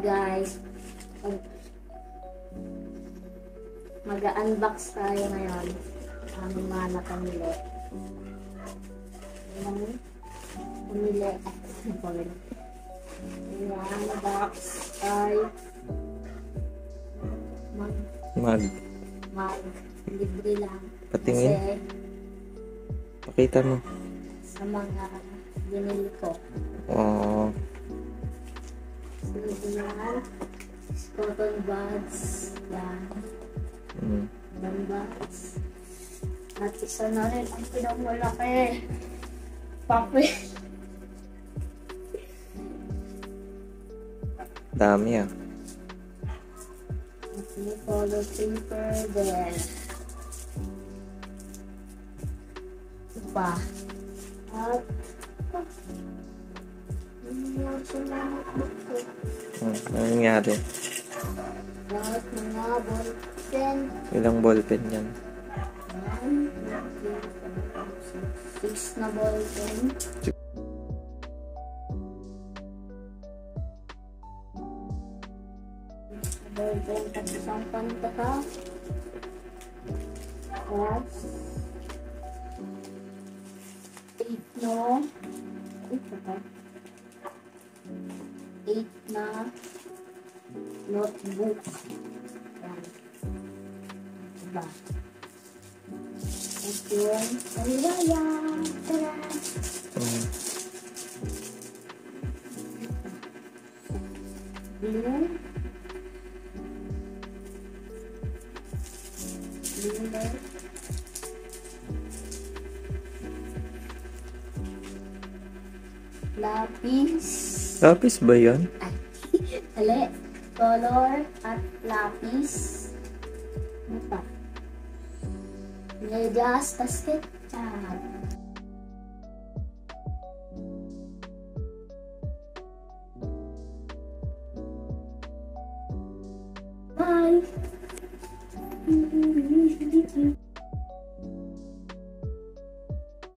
guys, mag-unbox tayo ngayon. Aming mga napamili. Pamili. Yung box ay mag. Libre lang. Patingin. Kasi Pakita mo. sa mga binili ko. Oo. So, yan. Cotton buds. Yan. Buds. At isa na rin ang pinagmalaki. Papel. Dami ah. May color paper din. Pa. At Ano nangyari? lahat mga ballpen. Ilang ballpen yan? 6 na ballpen. Ballpen at isang pantaka. At 8 no. 8 na notebook. Yan. Diba? At yun. Ayan. Tara. Blue. Blue. Lapis. Lapis ba yan? Dali. Color at lapis. Ano pa? Medyas, tas ketchup. Bye!